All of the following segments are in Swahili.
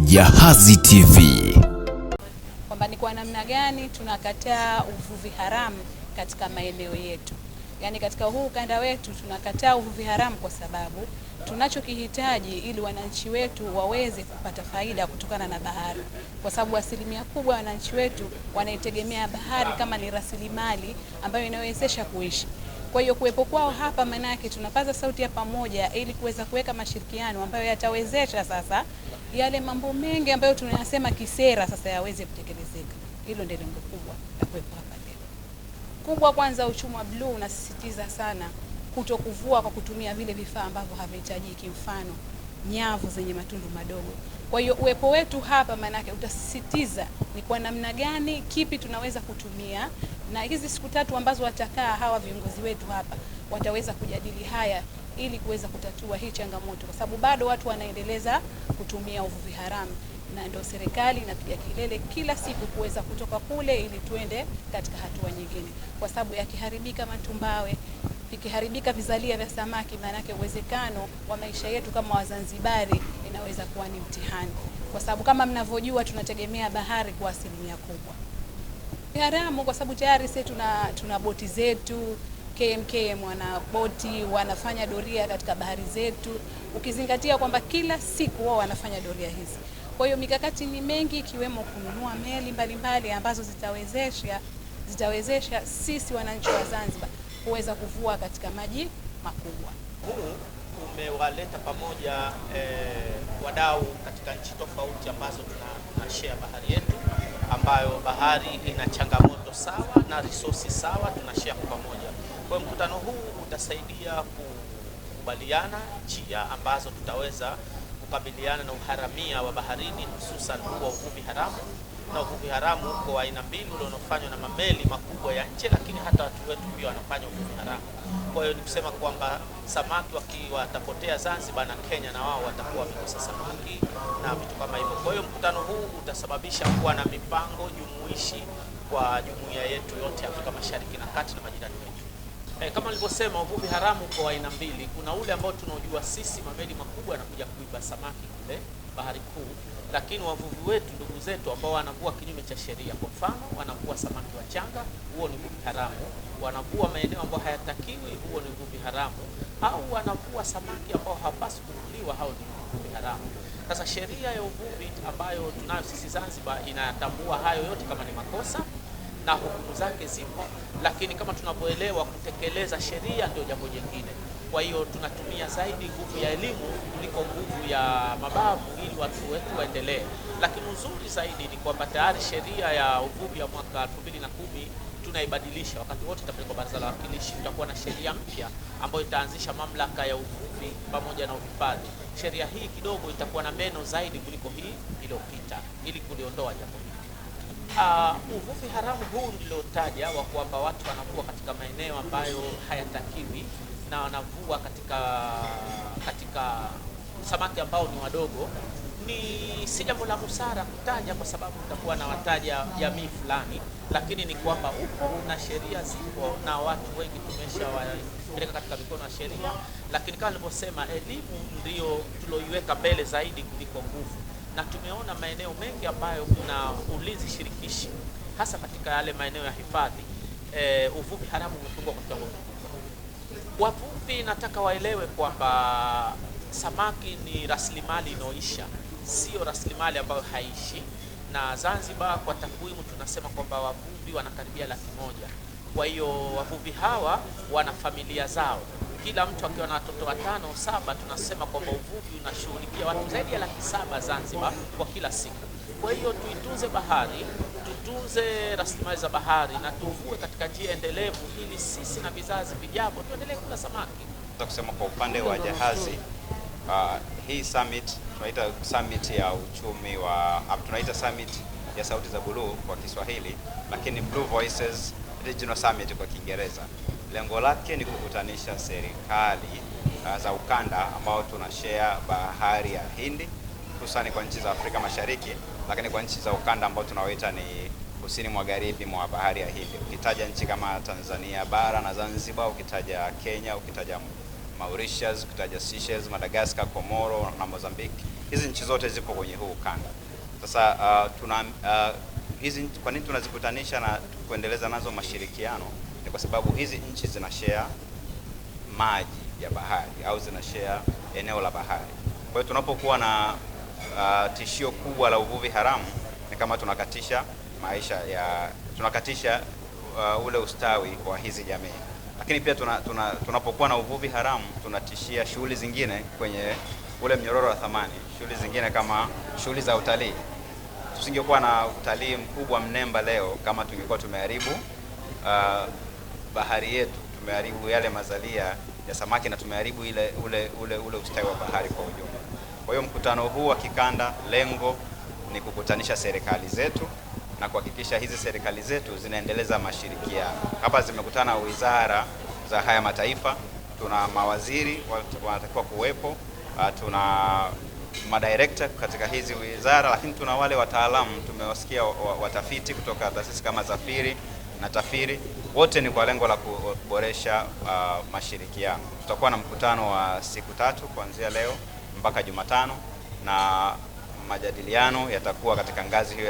Jahazi TV. Kwamba ni kwa namna gani tunakataa uvuvi haramu katika maeneo yetu. Yaani katika huu ukanda wetu tunakataa uvuvi haramu kwa sababu tunachokihitaji ili wananchi wetu waweze kupata faida kutokana na bahari. Kwa sababu asilimia kubwa wananchi wetu wanaitegemea bahari kama ni rasilimali ambayo inawezesha kuishi. Kwa hiyo kuwepo kwao hapa maana yake tunapaza sauti ya pamoja ili kuweza kuweka mashirikiano ambayo yatawezesha sasa yale mambo mengi ambayo tunayasema kisera sasa yaweze kutekelezeka. Hilo ndio lengo kubwa la kuwepo hapa leo. Kubwa kwanza, uchumi wa bluu unasisitiza sana kutokuvua kwa kutumia vile vifaa ambavyo havihitajiki, mfano nyavu zenye matundu madogo. Kwa hiyo uwepo wetu hapa maana yake utasisitiza ni kwa namna gani, kipi tunaweza kutumia, na hizi siku tatu ambazo watakaa hawa viongozi wetu hapa wataweza kujadili haya ili kuweza kutatua hii changamoto, kwa sababu bado watu wanaendeleza kutumia uvuvi haramu, na ndio serikali inapiga kilele kila siku kuweza kutoka kule ili tuende katika hatua nyingine, kwa sababu yakiharibika matumbawe, ikiharibika vizalia vya samaki, maana yake uwezekano wa maisha yetu kama Wazanzibari inaweza kuwa ni mtihani, kwa sababu kama mnavyojua tunategemea bahari kwa asilimia kubwa. Haramu kwa sababu tayari sisi tuna boti zetu, KMKM wana boti wanafanya doria katika bahari zetu, ukizingatia kwamba kila siku wao wanafanya doria hizi. Kwa hiyo mikakati ni mengi, ikiwemo kununua meli mbalimbali ambazo zitawezesha sisi wananchi wa Zanzibar kuweza kuvua katika maji makubwa. Huu umewaleta pamoja wadau katika nchi tofauti ambazo tunashare bahari yetu, ambayo bahari ina changamoto sawa na resources sawa, tunashare kwa pamoja. Kwa mkutano huu utasaidia kukubaliana njia ambazo tutaweza kukabiliana na uharamia wa baharini, hususan wa uvuvi haramu. Na uvuvi haramu uko aina mbili, ule unaofanywa na mameli makubwa ya nje, lakini hata watu wetu pia wanafanya uvuvi haramu. Kwa hiyo ni kusema kwamba samaki watapotea Zanzibar na Kenya, na wao watakuwa wamekosa samaki na vitu kama hivyo. Kwa hiyo mkutano huu utasababisha kuwa na mipango jumuishi kwa jumuiya yetu yote Afrika Mashariki na Kati na majirani wetu. Kama nilivyosema, uvuvi haramu kwa aina mbili. Kuna ule ambao tunaojua sisi, mameli makubwa yanakuja kuiba samaki kule bahari kuu, lakini wavuvi wetu, ndugu zetu ambao wanavua kinyume cha sheria, kwa mfano wanavua samaki wachanga, huo ni uvuvi haramu. Wanavua maeneo ambayo hayatakiwi, huo ni uvuvi haramu. Au wanavua samaki ambao hawapaswi kuvuliwa, hao ni uvuvi haramu. Sasa sheria ya uvuvi ambayo tunayo sisi Zanzibar inatambua hayo yote kama ni makosa na hukumu zake zipo, lakini kama tunavyoelewa, kutekeleza sheria ndio jambo jingine. Kwa hiyo tunatumia zaidi nguvu ya elimu kuliko nguvu ya mabavu ili watu wetu waendelee. Lakini uzuri zaidi ni kwamba tayari sheria ya uvuvi ya mwaka 2010 tunaibadilisha. Wakati wote itapelekwa Baraza la Wawakilishi, tutakuwa na sheria mpya ambayo itaanzisha mamlaka ya uvuvi pamoja na uhifadhi. Sheria hii kidogo itakuwa na meno zaidi kuliko hii iliyopita, ili kuliondoa jambo hili. Uvuvi haramu huu niliotaja wa kwamba watu wanavua katika maeneo ambayo hayatakiwi na wanavua katika samaki ambao ni wadogo, si jambo la busara kutaja, kwa sababu utakuwa na wataja jamii fulani, lakini ni kwamba upo na sheria zipo na watu wengi tumeshawapeleka katika mikono ya sheria. Lakini kama nilivyosema, elimu ndio tuloiweka mbele zaidi kuliko nguvu, na tumeona maeneo mengi ambayo kuna ulinzi shirikishi, hasa katika yale maeneo ya hifadhi, uvuvi haramu umepungua kwa kiwango kikubwa. Wavuvi nataka waelewe kwamba samaki ni rasilimali inayoisha, sio rasilimali ambayo haishi. Na Zanzibar kwa takwimu tunasema kwamba wavuvi wanakaribia 100,000. Kwa hiyo wavuvi hawa wana familia zao, kila mtu akiwa na watoto 5 au 7. Tunasema kwamba uvuvi unashughulikia watu zaidi ya 700,000 Zanzibar kwa kila siku. Kwa hiyo tuitunze bahari, tutunze rasilimali za bahari na tuvue katika njia endelevu, ili sisi na vizazi vijavyo tuendelee kula samaki. Kusema kwa upande wa Jahazi, hii summit tunaita summit ya uchumi tunaita summit ya sauti za buluu kwa Kiswahili, lakini Blue Voices Regional Summit kwa Kiingereza. Lengo lake ni kukutanisha serikali za ukanda ambao tunashare bahari ya Hindi, hususan kwa nchi za Afrika Mashariki, lakini kwa nchi za ukanda ambao tunaoita ni kusini magharibi mwa bahari ya Hindi. Ukitaja nchi kama Tanzania bara na Zanzibar, ukitaja Kenya, ukitaja Mauritius, kutaja Seychelles, Madagascar, Komoro na Mozambique. Hizi nchi zote zipo kwenye huu ukanda. Sasa hizi kwa nini tunazikutanisha na kuendeleza nazo mashirikiano? Ni kwa sababu hizi nchi zina share maji ya bahari au zina share eneo la bahari. Kwa hiyo tunapokuwa na tishio kubwa la uvuvi haramu, ni kama tunakatisha ule ustawi wa hizi jamii. Lakini pia tunapokuwa na uvuvi haramu tunatishia shughuli zingine kwenye ule mnyororo wa thamani, shughuli zingine kama shughuli za utalii. Tusingekuwa na utalii mkubwa mnemba leo kama tungekuwa tumeharibu bahari yetu, tumeharibu yale mazalia ya samaki na tumeharibu ule ustawi wa bahari kwa ujumla. Kwa hiyo mkutano huu wa kikanda, lengo ni kukutanisha serikali zetu na kuhakikisha hizi serikali zetu zinaendeleza mashirikiano. Hapa zimekutana wizara za haya mataifa, tuna mawaziri wanatakiwa kuwepo, tuna madirector katika hizi wizara, lakini tuna wale wataalamu, tumewasikia watafiti kutoka taasisi kama Zafiri na Tafiri. Wote ni kwa lengo la kuboresha mashirikiano. Tutakuwa na mkutano wa siku 3 kuanzia leo mpaka Jumatano, na majadiliano yatakuwa katika ngazi hiyo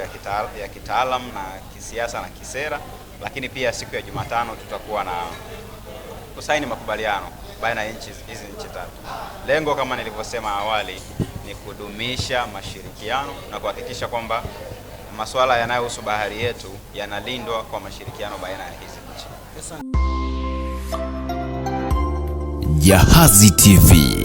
ya kitaalam na kisiasa na kisera, lakini pia siku ya Jumatano tutakuwa na kusaini makubaliano baina ya hizi nchi 3. Lengo kama nilivyosema awali ni kudumisha mashirikiano na kuhakikisha kwamba masuala yanayohusu bahari yetu yanalindwa kwa mashirikiano baina ya hizi nchi. Jahazi TV.